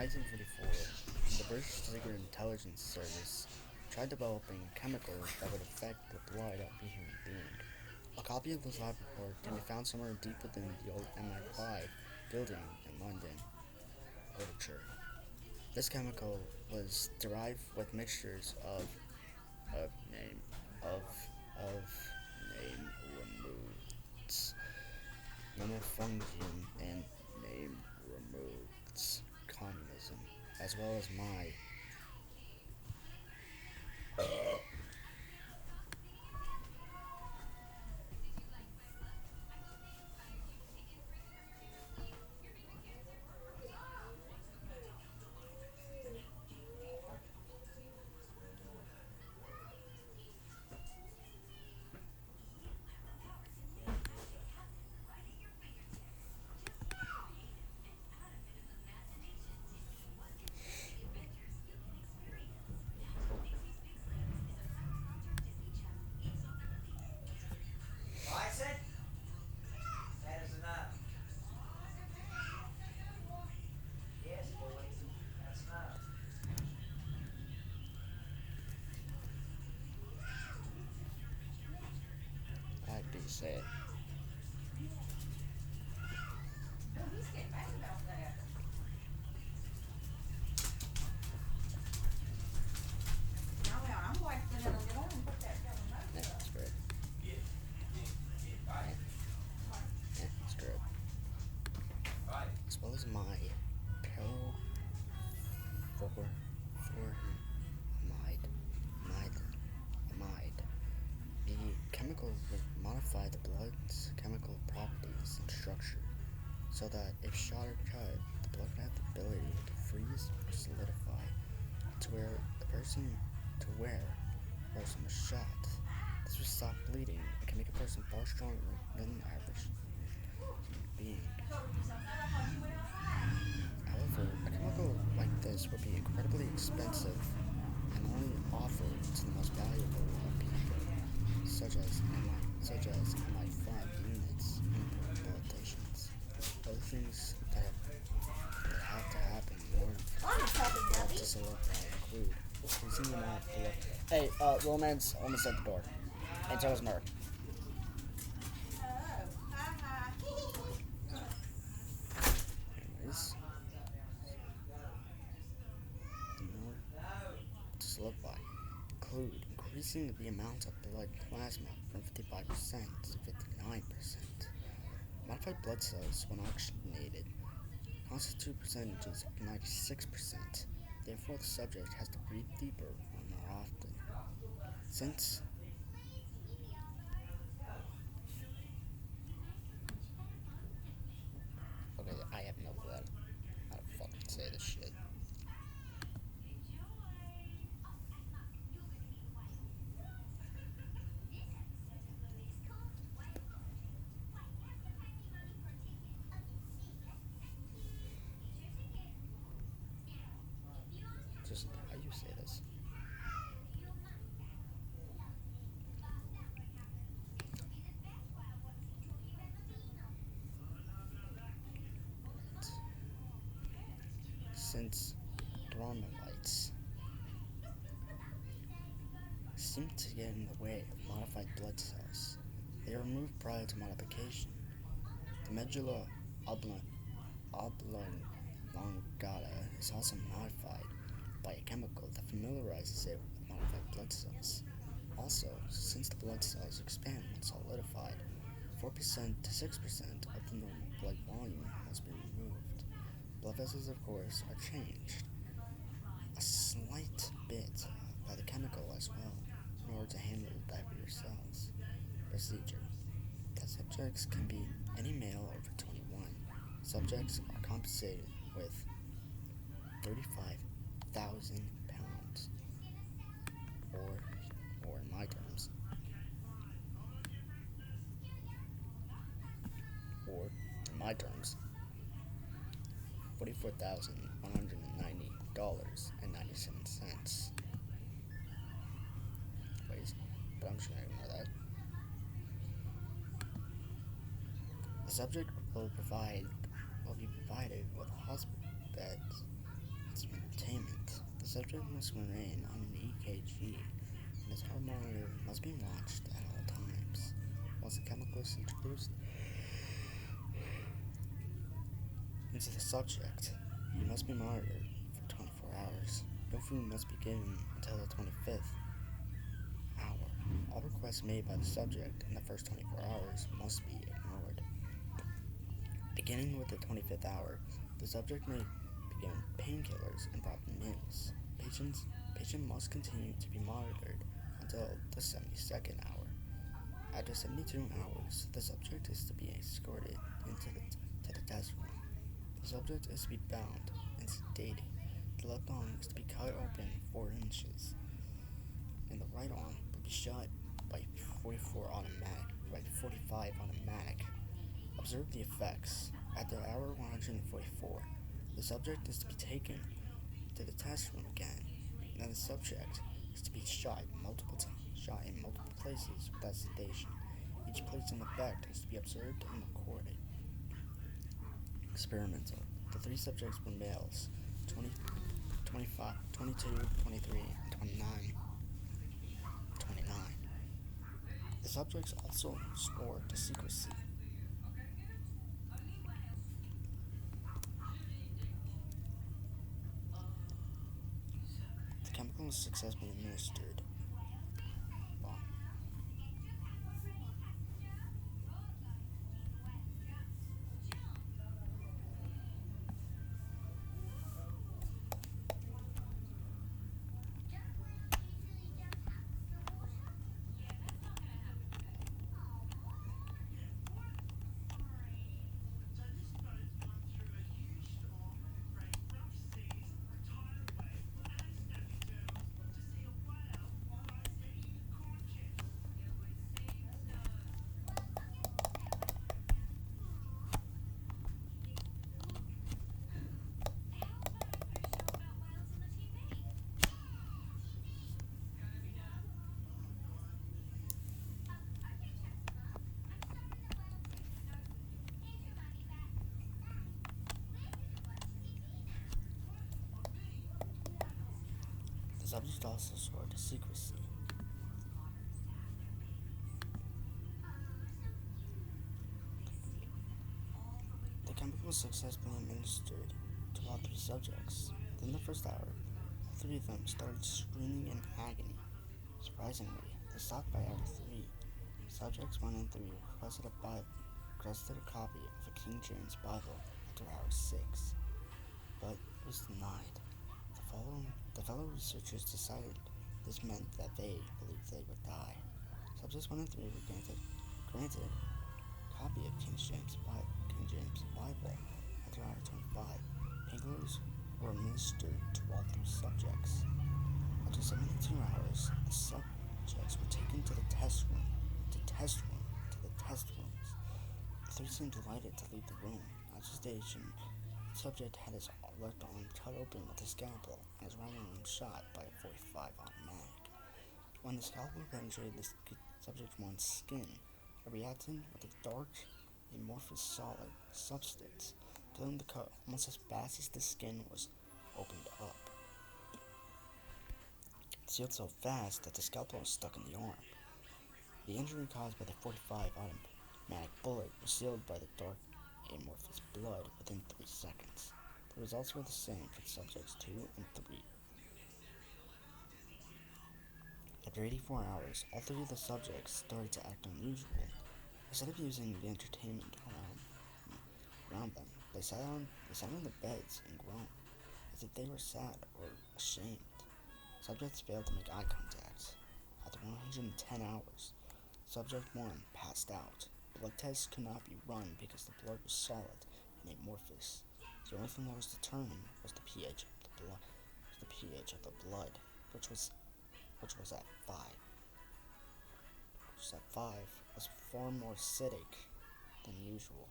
1944, the British Secret Intelligence Service tried developing chemicals that would affect the blood of a human being. A copy of this lab report can be found somewhere deep within the old MI5 building in London literature. This chemical was derived with mixtures of name of name removes monofungium and name removes communism, as well as my I do say. Yeah, that's great. Yeah, that's great. As well as my peril for amide, amide. The chemical would modify the blood's chemical properties and structure so that if shot or cut, the blood would have the ability to freeze or solidify to where the person was shot. This would stop bleeding and can make a person far stronger than an average human being. However, a chemical like this would be incredibly expensive and only offered to the most valuable of people, such as MI5 units and politicians. Other things that have to happen in order for blood to solidify include increasing the amount of blood. Hey, Romance almost at the door. And so is Merc. Anyways, in order to solidify include increasing the amount of blood plasma from 55% to 59%. Modified blood cells, when oxygenated, constitute percentages of 96%. Therefore, the subject has to breathe deeper or more often. Since okay, I have no clue how to fucking say this shit. Just how you say this. Since thrombolytes seem to get in the way of modified blood cells, they are removed prior to modification. The medulla oblongata is also modified by a chemical that familiarizes it with modified blood cells. Also, since the blood cells expand when solidified, 4% to 6% of the normal blood volume has been removed. Blood vessels, of course, are changed a slight bit by the chemical as well in order to handle the diverse cells. Procedure. The subjects can be any male over 21. Subjects are compensated with 35,000 pounds, or in my terms, or in my terms, $44,190.97. Ways, but I'm just gonna ignore that. The subject will be provided with hospital beds some entertainment. The subject must remain on an EKG, and his heart monitor must be watched at all times. Once the chemical is introduced into the subject, he must be monitored for 24 hours. No food must be given until the 25th hour. All requests made by the subject in the first 24 hours must be ignored. Beginning with the 25th hour, the subject may begin painkillers and proper meals. Patient must continue to be monitored until the 72nd hour. After 72 hours, the subject is to be escorted to the test room. The subject is to be bound and sedated. The left arm is to be cut open 4 inches, and the right arm will be shut by 45 automatic. Observe the effects. At the hour 144, the subject is to be taken to the test room again. Now the subject is to be shot in multiple places without sedation. Each place in effect is to be observed and recorded. Experimental. The 3 subjects were males, 20, 25, 22, 23, and 29. The subjects also swore to secrecy. The chemical was successfully administered. The subject also swore to secrecy. The chemical was successfully administered to all 3 subjects. Within the first hour, all 3 of them started screaming in agony. Surprisingly, they stopped by hour 3. Subjects 1 and 3 requested a copy of a King James Bible after hour 6, but it was denied. The fellow researchers decided this meant that they believed they would die. Subjects 1 and 3 were granted a copy of King James Bible after hour 25. Painkillers were administered to all 3 subjects. After 72 hours, the subjects were taken to the test rooms. The 3 seemed delighted to leave the room. At the station, the subject had his left arm cut open with a scalpel and his right arm shot by a 45 automatic. When the scalpel penetrated the subject 1's skin, it reacted with a dark, amorphous solid substance, filling the cut almost as fast as the skin was opened up. It sealed so fast that the scalpel was stuck in the arm. The injury caused by the 45 automatic bullet was sealed by the dark, amorphous blood within 3 seconds. The results were the same for subjects 2 and 3. After 84 hours, all 3 of the subjects started to act unusual. Instead of using the entertainment around them, they sat on the beds and groaned, as if they were sad or ashamed. Subjects failed to make eye contact. After 110 hours, Subject 1 passed out. Blood tests could not be run because the blood was solid and amorphous. The only thing that was determined was the pH of the blood, which was at 5. Which at 5 was far more acidic than usual.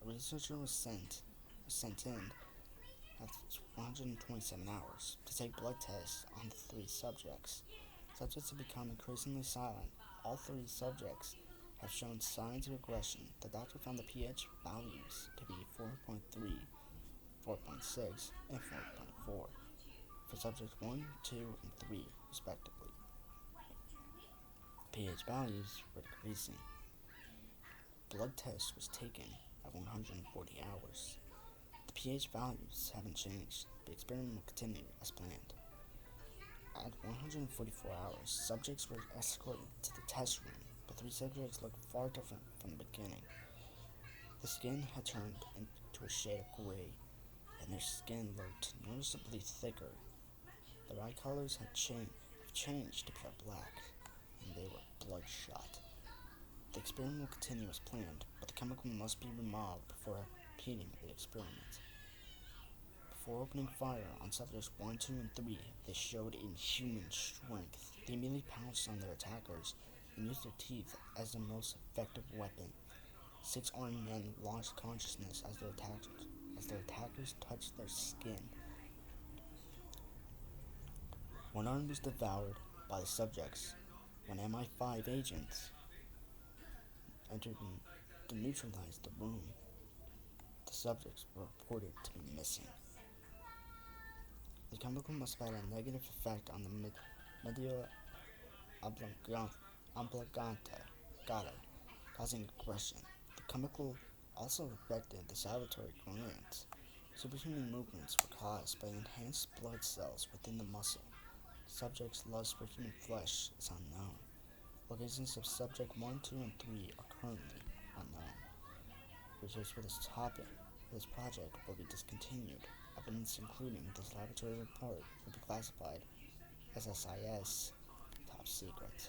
A researcher was sent in after 127 hours to take blood tests on the 3 subjects. Subjects have become increasingly silent. All 3 subjects have shown signs of aggression. The doctor found the pH values to be 4.3, 4.6, and 4.4. for subjects 1, 2, and 3, respectively. pH values were decreasing. Blood test was taken at 140 hours. The pH values haven't changed. The experiment will continue as planned. At 144 hours, subjects were escorted to the test room. The 3 subjects looked far different from the beginning. The skin had turned into a shade of gray, and their skin looked noticeably thicker. Their eye colors had changed to pure black, and they were bloodshot. The experiment will continue as planned, but the chemical must be remodeled before repeating the experiment. Before opening fire on subjects 1, 2, and 3, they showed inhuman strength. They immediately pounced on their attackers and used their teeth as the most effective weapon. 6 armed men lost consciousness as their attackers touched their skin. One arm was devoured by the subjects when MI5 agents entered to neutralize the room. The subjects were reported to be missing. The chemical must have had a negative effect on the medulla oblongata, causing aggression. The chemical also affected the salivary glands. Superhuman movements were caused by enhanced blood cells within the muscle. Subjects' lust for human flesh is unknown. Locations of subject 1, 2, and 3 are currently unknown. Research for this project will be discontinued. Evidence including this laboratory report will be classified as SIS top secret.